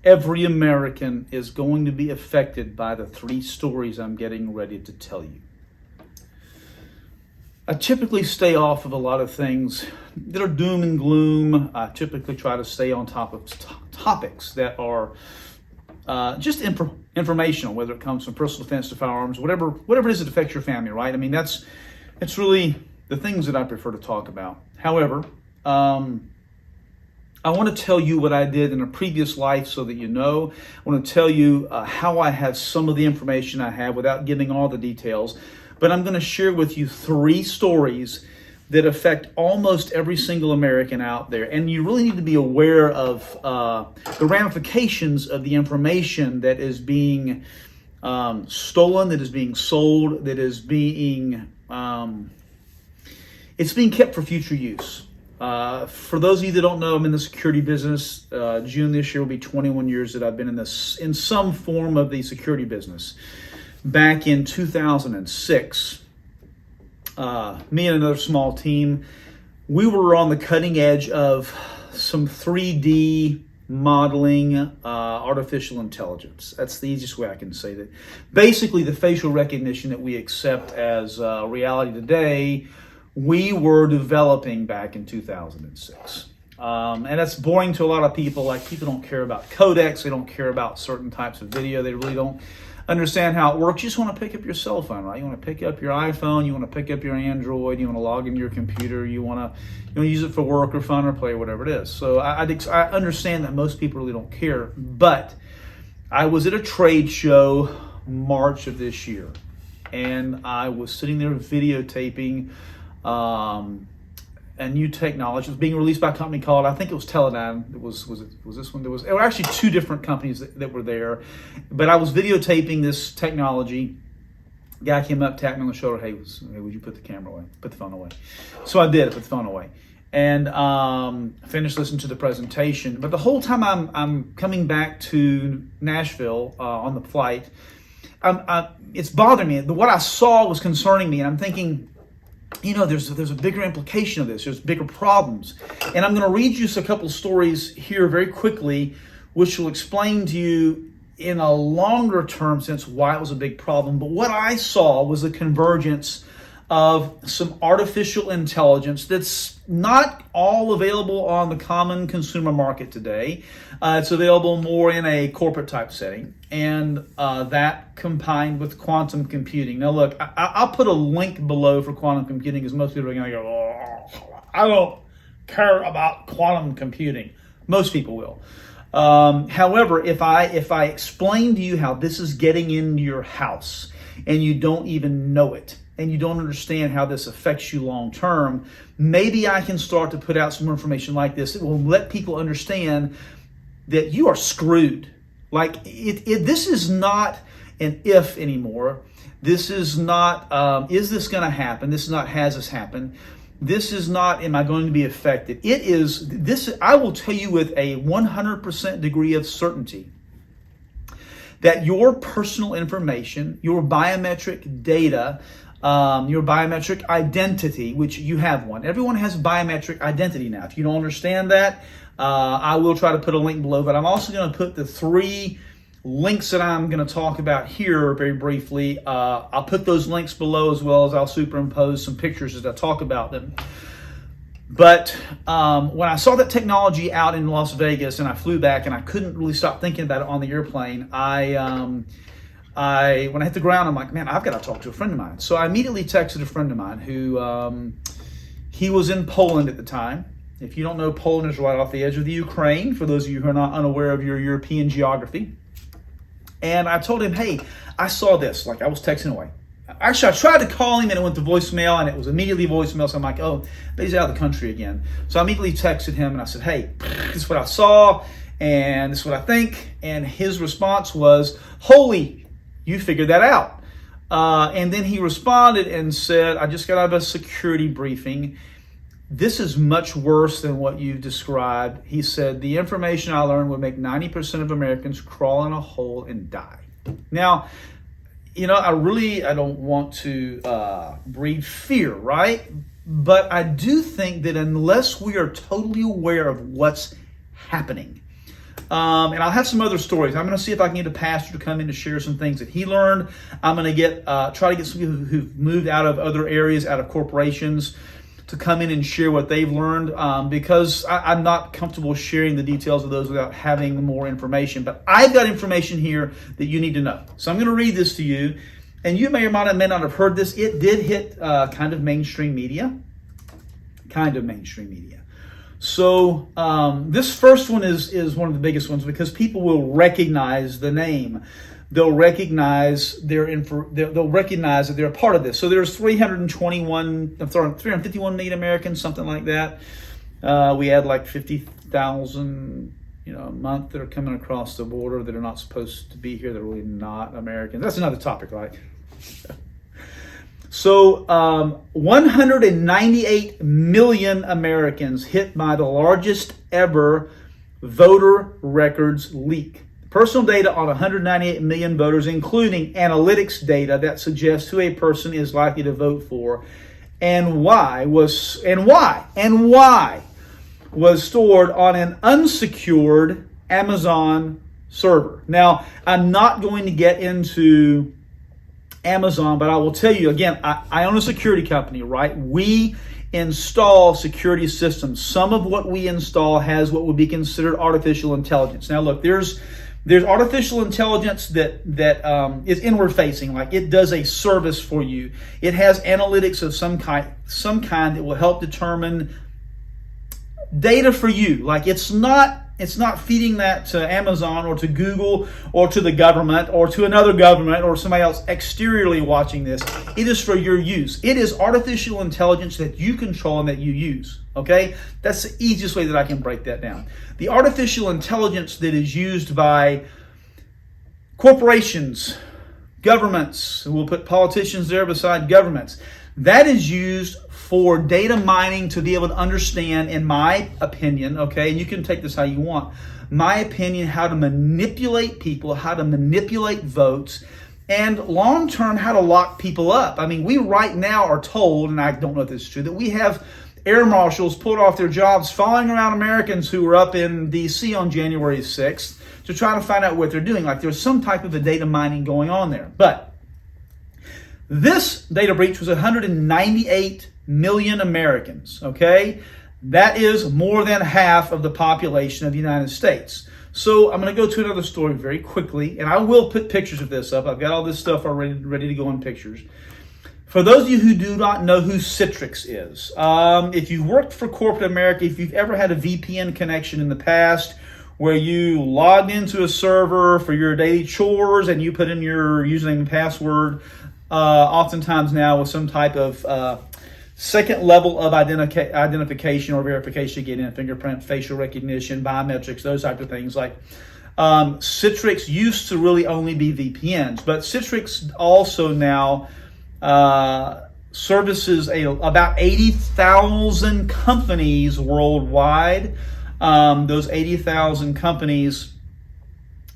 every American is going to be affected by the 3 stories I'm getting ready to tell you. I typically stay off of a lot of things that are doom and gloom. I typically try to stay on top of topics that are just informational, whether it comes from personal defense to firearms, whatever it is that affects your family, right? I mean, that's really the things that I prefer to talk about. However, I want to tell you what I did in a previous life so that you know. I want to tell you how I have some of the information I have without giving all the details. But I'm going to share with you 3 stories that affect almost every single American out there. And you really need to be aware of the ramifications of the information that is being stolen, that is being sold, that is being it's being kept for future use. For those of you that don't know, I'm in the security business. June this year will be 21 years that I've been in some form of the security business. Back in 2006, me and another small team, we were on the cutting edge of some 3D modeling, artificial intelligence. That's the easiest way I can say that. Basically, the facial recognition that we accept as reality today, we were developing back in 2006. And that's boring to a lot of people. Like, people don't care about codecs. They don't care about certain types of video. They really don't understand how it works. You just want to pick up your cell phone, right? You want to pick up your iPhone. You want to pick up your Android. You want to log into your computer. You want to use it for work or fun or play or whatever it is. So I understand that most people really don't care. But I was at a trade show March of this year, and I was sitting there videotaping a new technology. It was being released by a company called, I think it was Teledyne. Was this one? There were actually 2 different companies that were there, but I was videotaping this technology. Guy came up, tapped me on the shoulder. Hey, would you put the camera away? Put the phone away. So I did. I put the phone away, and finished listening to the presentation. But the whole time I'm coming back to Nashville on the flight, it's bothering me. What I saw was concerning me, and I'm thinking, there's a bigger implication of this. There's bigger problems. And I'm going to read you a couple of stories here very quickly, which will explain to you in a longer term sense why it was a big problem. But what I saw was a convergence of some artificial intelligence that's not all available on the common consumer market today. It's available more in a corporate type setting, and that combined with quantum computing. Now look, I'll put a link below for quantum computing, because most people are going to go, oh, I don't care about quantum computing. Most people will. However, if I explain to you how this is getting into your house and you don't even know it, and you don't understand how this affects you long term, maybe I can start to put out some more information like this that will let people understand that you are screwed. Like, this is not an if anymore. This is not, is this going to happen? This is not, has this happened? This is not, am I going to be affected? It is, this. I will tell you with a 100% degree of certainty that your personal information, your biometric data, your biometric identity, which you have one. Everyone has biometric identity now. If you don't understand that, I will try to put a link below, but I'm also going to put the 3 links that I'm going to talk about here very briefly. I'll put those links below, as well as I'll superimpose some pictures as I talk about them. But when I saw that technology out in Las Vegas and I flew back and I couldn't really stop thinking about it on the airplane, when I hit the ground, I'm like, man, I've got to talk to a friend of mine. So I immediately texted a friend of mine who, he was in Poland at the time. If you don't know, Poland is right off the edge of the Ukraine, for those of you who are not unaware of your European geography. And I told him, hey, I saw this. Like, I was texting away. Actually, I tried to call him and it went to voicemail, and it was immediately voicemail. So I'm like, oh, but he's out of the country again. So I immediately texted him and I said, hey, this is what I saw and this is what I think. And his response was, holy, you figured that out. And then he responded and said, I just got out of a security briefing. This is much worse than what you've described. He said, the information I learned would make 90% of Americans crawl in a hole and die. Now, I don't want to breed fear, right? But I do think that unless we are totally aware of what's happening, And I'll have some other stories. I'm going to see if I can get a pastor to come in to share some things that he learned. I'm going to try to get some people who've moved out of other areas, out of corporations, to come in and share what they've learned, because I'm not comfortable sharing the details of those without having more information. But I've got information here that you need to know. So I'm going to read this to you. And you may or may not have heard this. It did hit kind of mainstream media. So this first one is one of the biggest ones because people will recognize the name. They'll recognize they'll recognize that they're a part of this. So there's 351 million Americans, something like that. We had like 50,000, a month that are coming across the border that are not supposed to be here. They're really not Americans. That's another topic, right? So 198 million Americans hit by the largest ever voter records leak. Personal data on 198 million voters, including analytics data that suggests who a person is likely to vote for and why was stored on an unsecured Amazon server. Now, I'm not going to get into Amazon, but I will tell you again, I own a security company, right? We install security systems. Some of what we install has what would be considered artificial intelligence. Now, look, there's artificial intelligence that is inward facing, like it does a service for you. It has analytics of some kind that will help determine data for you. Like it's not feeding that to Amazon or to Google or to the government or to another government or somebody else exteriorly watching this. It is for your use. It is artificial intelligence that you control and that you use. Okay? That's the easiest way that I can break that down. The artificial intelligence that is used by corporations, governments, and we'll put politicians there beside governments, that is used for data mining to be able to understand, in my opinion, okay, and you can take this how you want, my opinion, how to manipulate people, how to manipulate votes, and long-term, how to lock people up. I mean, we right now are told, and I don't know if this is true, that we have air marshals pulled off their jobs following around Americans who were up in D.C. on January 6th to try to find out what they're doing. Like there's some type of a data mining going on there. But this data breach was 198 million Americans, okay? That is more than half of the population of the United States. So I'm going to go to another story very quickly, and I will put pictures of this up. I've got all this stuff already ready to go in pictures. For those of you who do not know who Citrix is, if you've worked for corporate America, if you've ever had a VPN connection in the past where you logged into a server for your daily chores and you put in your username and password, oftentimes now with some type of second level of identification or verification to get in, fingerprint, facial recognition, biometrics, those type of things. Like Citrix used to really only be VPNs, but Citrix also now services about 80,000 companies worldwide. Those 80,000 companies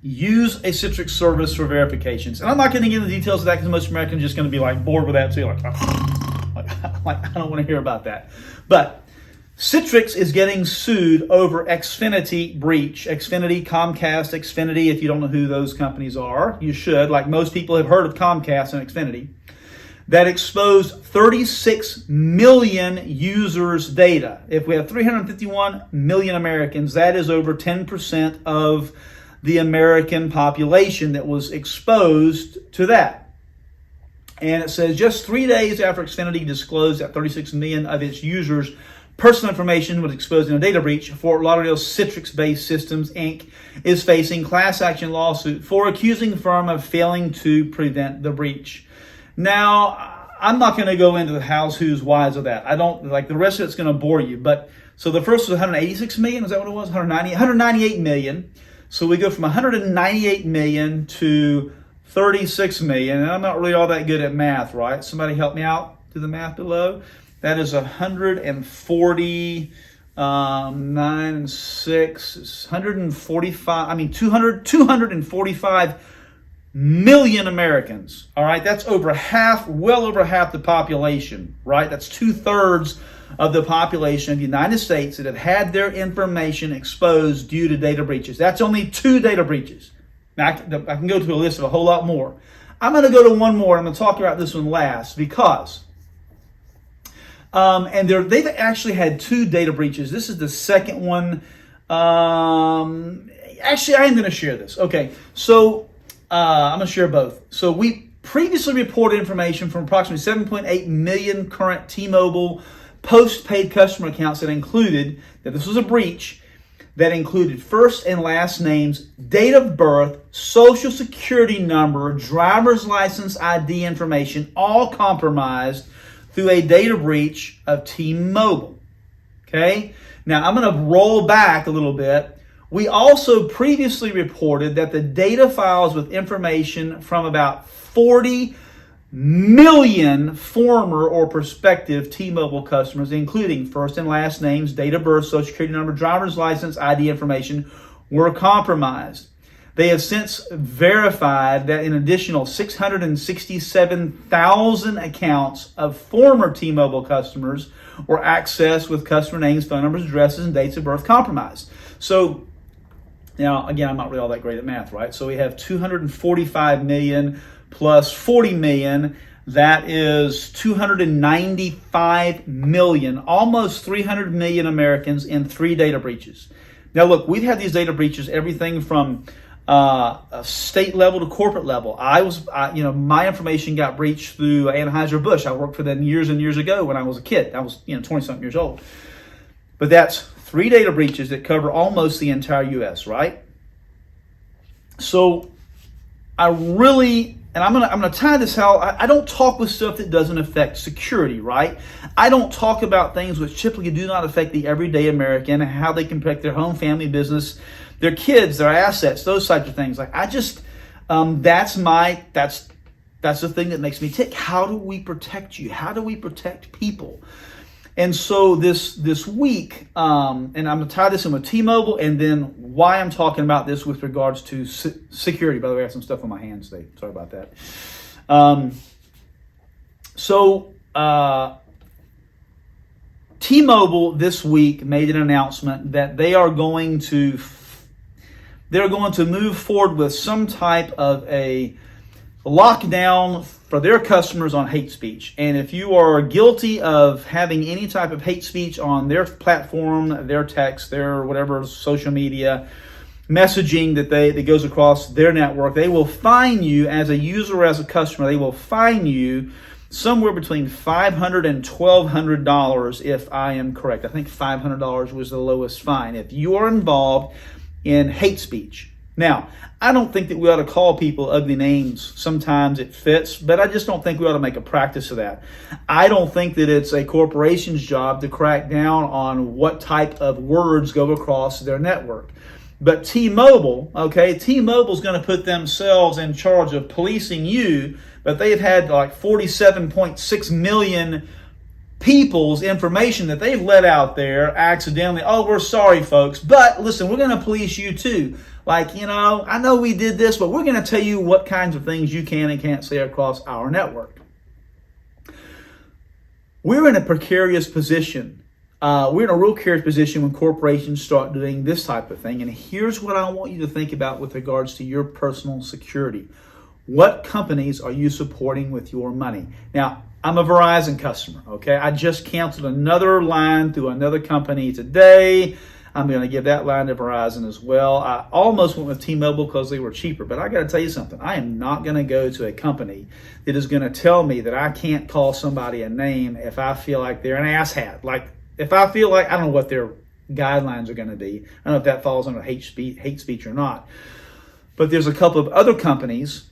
use a Citrix service for verifications. And I'm not getting into the details of that because most Americans are just going to be like bored with that too. Like I don't want to hear about that. But Citrix is getting sued over Xfinity breach. Xfinity, Comcast, Xfinity, if you don't know who those companies are, you should. Like most people have heard of Comcast and Xfinity. That exposed 36 million users' data. If we have 351 million Americans, that is over 10% of the American population that was exposed to that. And it says just 3 days after Xfinity disclosed that 36 million of its users' personal information was exposed in a data breach, Fort Lauderdale's Citrix-based Systems, Inc. is facing class action lawsuit for accusing the firm of failing to prevent the breach. Now, I'm not going to go into the hows, who's, whys of that. I don't, like the rest of it's going to bore you. But so the first was 186 million. Is that what it was? 198 million. So we go from 198 million to 36 million. And I'm not really all that good at math, right? Somebody help me out. Do the math below. That is 140, 9 and 6, 145, 245 million Americans. All right, that's over half, well over half the population, right? That's 2/3 of the population of the United States that have had their information exposed due to data breaches. That's only 2 data breaches. Now, I can go to a list of a whole lot more. I'm going to go to one more. I'm going to talk about this one last because, they've actually had 2 data breaches. This is the second one. Actually, I am going to share this. Okay, so I'm going to share both. So we previously reported information from approximately 7.8 million current T-Mobile postpaid customer accounts that this was a breach that included first and last names, date of birth, social security number, driver's license ID information, all compromised through a data breach of T-Mobile. Okay? Now, I'm going to roll back a little bit. We also previously reported that the data files with information from about 40 million former or prospective T-Mobile customers, including first and last names, date of birth, social security number, driver's license, ID information, were compromised. They have since verified that an additional 667,000 accounts of former T-Mobile customers were accessed with customer names, phone numbers, addresses, and dates of birth compromised. So, now, again, I'm not really all that great at math, right? So we have 245 million plus 40 million, that is 295 million, almost 300 million Americans in 3 data breaches. Now look, we've had these data breaches, everything from a state level to corporate level. My information got breached through Anheuser-Busch. I worked for them years and years ago when I was a kid. I was 20-something years old. But that's 3 data breaches that cover almost the entire U.S., right? So I really... And I'm gonna tie this out. I don't talk with stuff that doesn't affect security, right? I don't talk about things which typically do not affect the everyday American and how they can protect their home, family, business, their kids, their assets, those types of things. Like that's the thing that makes me tick. How do we protect you? How do we protect people? And so this week, and I'm going to tie this in with T-Mobile and then why I'm talking about this with regards to security. By the way, I have some stuff on my hands today. Sorry about that. T-Mobile this week made an announcement that they're going to move forward with some type of a lockdown for their customers on hate speech. And if you are guilty of having any type of hate speech on their platform, their text, their whatever social media messaging that goes across their network, they will fine you as a user or as a customer. They will fine you somewhere between $500 and $1,200 if I am correct. I think $500 was the lowest fine if you are involved in hate speech. Now, I don't think that we ought to call people ugly names. Sometimes it fits, but I just don't think we ought to make a practice of that. I don't think that it's a corporation's job to crack down on what type of words go across their network. But T-Mobile, T-Mobile's going to put themselves in charge of policing you, but they've had like 47.6 million people's information that they've let out there accidentally. Oh, we're sorry, folks, but listen, we're going to police you too. I know we did this, but we're going to tell you what kinds of things you can and can't say across our network. We're in a precarious position. We're in a real precarious position when corporations start doing this type of thing. And here's what I want you to think about with regards to your personal security. What companies are you supporting with your money? Now, I'm a Verizon customer, okay? I just canceled another line through another company today. I'm going to give that line to Verizon as well. I almost went with T-Mobile because they were cheaper, but I got to tell you something. I am not going to go to a company that is going to tell me that I can't call somebody a name if I feel like they're an asshat. Like, if I feel like, I don't know what their guidelines are going to be. I don't know if that falls under hate speech or not. But there's a couple of other companies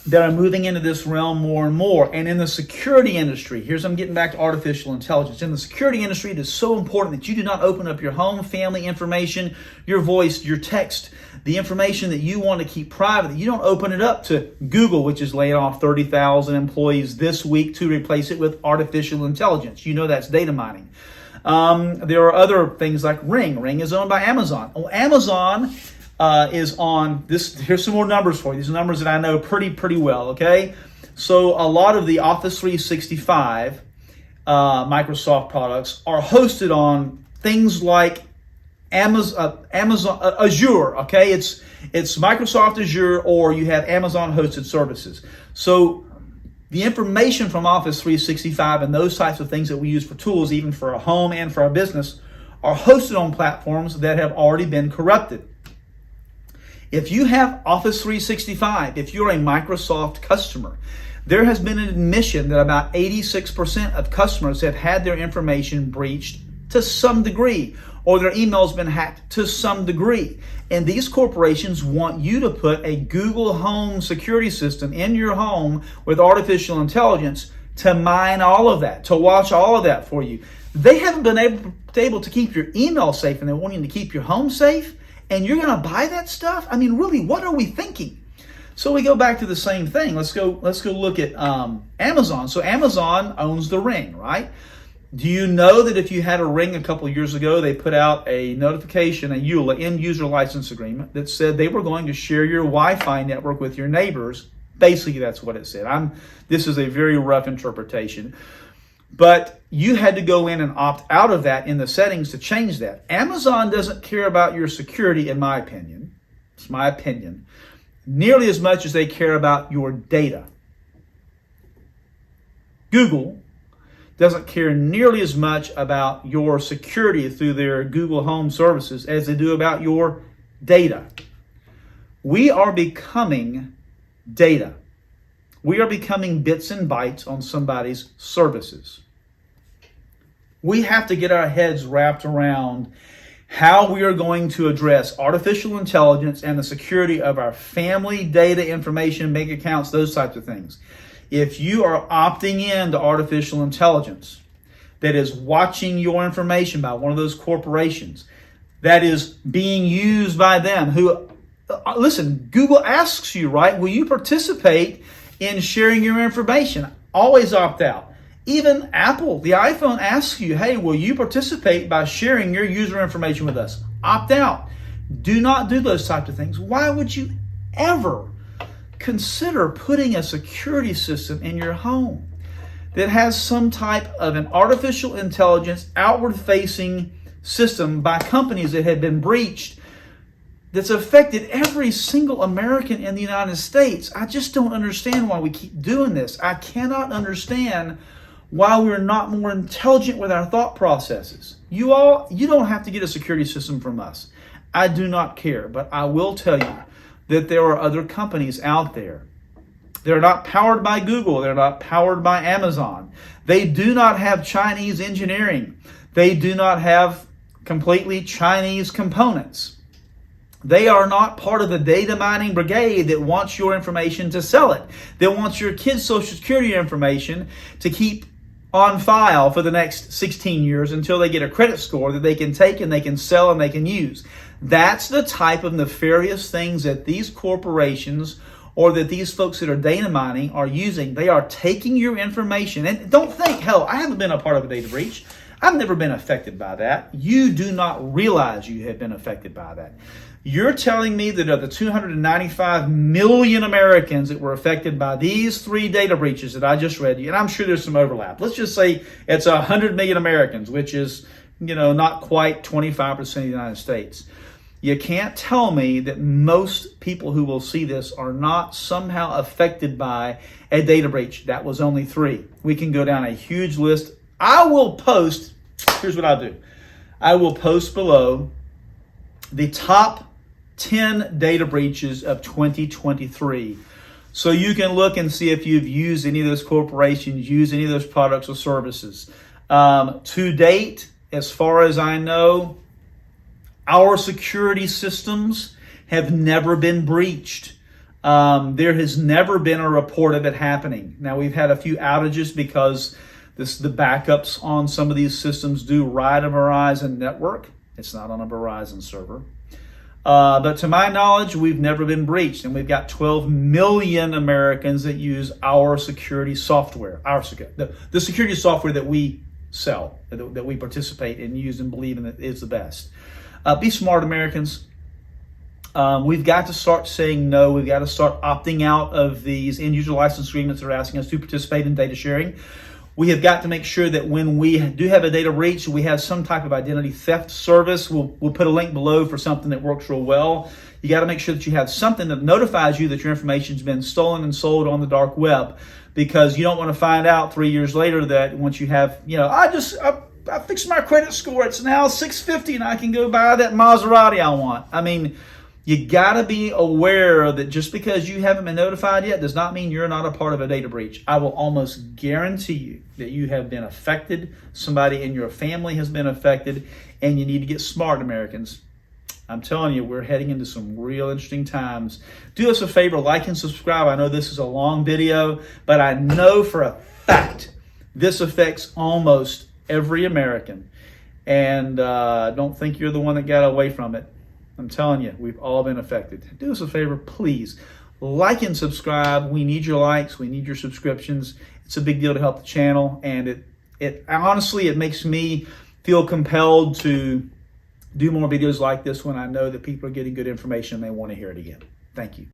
that are moving into this realm more and more. And in the security industry, I'm getting back to artificial intelligence. In the security industry, it is so important that you do not open up your home, family information, your voice, your text, the information that you want to keep private, that you don't open it up to Google, which is laying off 30,000 employees this week to replace it with artificial intelligence. You know that's data mining. There are other things like Ring. Ring is owned by Amazon. Well, Amazon is on this. Here's some more numbers for you. These are numbers that I know pretty well, okay? So a lot of the Office 365 Microsoft products are hosted on things like Amazon Azure. Okay, it's Microsoft Azure, or you have Amazon hosted services. So the information from Office 365 and those types of things that we use for tools, even for our home and for our business, are hosted on platforms that have already been corrupted. If you have Office 365, if you're a Microsoft customer, there has been an admission that about 86% of customers have had their information breached to some degree, or their email's been hacked to some degree. And these corporations want you to put a Google Home security system in your home with artificial intelligence to mine all of that, to watch all of that for you. They haven't been able to keep your email safe, and they're wanting to keep your home safe, and you're going to buy that stuff? I mean, really, what are we thinking? So we go back to the same thing. Let's go look at Amazon. So Amazon owns the Ring, right? Do you know that if you had a Ring a couple of years ago, they put out a notification, a EULA, end user license agreement, that said they were going to share your Wi-Fi network with your neighbors? Basically, that's what it said. This is a very rough interpretation. But you had to go in and opt out of that in the settings to change that. Amazon doesn't care about your security, in my opinion. It's my opinion. Nearly as much as they care about your data. Google doesn't care nearly as much about your security through their Google Home services as they do about your data. We are becoming data. We are becoming bits and bytes on somebody's services. We have to get our heads wrapped around how we are going to address artificial intelligence and the security of our family data, information, bank accounts, those types of things. If you are opting in to artificial intelligence that is watching your information by one of those corporations, that is being used by them, who, listen, Google asks you, right, will you participate in sharing your information? Always opt out. Even Apple, the iPhone, asks you, hey, will you participate by sharing your user information with us? Opt out. Do not do those types of things. Why would you ever consider putting a security system in your home that has some type of an artificial intelligence outward-facing system by companies that have been breached that's affected every single American in the United States? I just don't understand why we keep doing this. I cannot understand why we're not more intelligent with our thought processes. You don't have to get a security system from us. I do not care, but I will tell you that there are other companies out there. They're not powered by Google. They're not powered by Amazon. They do not have Chinese engineering. They do not have completely Chinese components. They are not part of the data mining brigade that wants your information to sell it, that wants your kids' social security information to keep on file for the next 16 years until they get a credit score that they can take and they can sell and they can use. That's the type of nefarious things that these corporations or that these folks that are data mining are using. They are taking your information. And don't think, hell, I haven't been a part of a data breach. I've never been affected by that. You do not realize you have been affected by that. You're telling me that of the 295 million Americans that were affected by these 3 data breaches that I just read you, and I'm sure there's some overlap. Let's just say it's 100 million Americans, which is, not quite 25% of the United States. You can't tell me that most people who will see this are not somehow affected by a data breach. That was only 3. We can go down a huge list. I will post, here's what I'll do. I will post below the top 10 data breaches of 2023. So you can look and see if you've used any of those corporations, used any of those products or services. To date, as far as I know, our security systems have never been breached. There has never been a report of it happening. Now, we've had a few outages because the backups on some of these systems do ride a Verizon network. It's not on a Verizon server. But to my knowledge, we've never been breached. And we've got 12 million Americans that use our security software, the security software that we sell, that we participate in, use, and believe in that is the best. Be smart, Americans. We've got to start saying no. We've got to start opting out of these end-user license agreements that are asking us to participate in data sharing. We have got to make sure that when we do have a data breach, we have some type of identity theft service. We'll put a link below for something that works real well. You got to make sure that you have something that notifies you that your information's been stolen and sold on the dark web, because you don't want to find out 3 years later that once you have, I fixed my credit score. It's now 650 and I can go buy that Maserati I want. I mean, you got to be aware that just because you haven't been notified yet does not mean you're not a part of a data breach. I will almost guarantee you that you have been affected. Somebody in your family has been affected, and you need to get smart, Americans. I'm telling you, we're heading into some real interesting times. Do us a favor, like and subscribe. I know this is a long video, but I know for a fact this affects almost every American. And don't think you're the one that got away from it. I'm telling you, we've all been affected. Do us a favor, please. Like and subscribe. We need your likes. We need your subscriptions. It's a big deal to help the channel. And it honestly, it makes me feel compelled to do more videos like this when I know that people are getting good information and they want to hear it again. Thank you.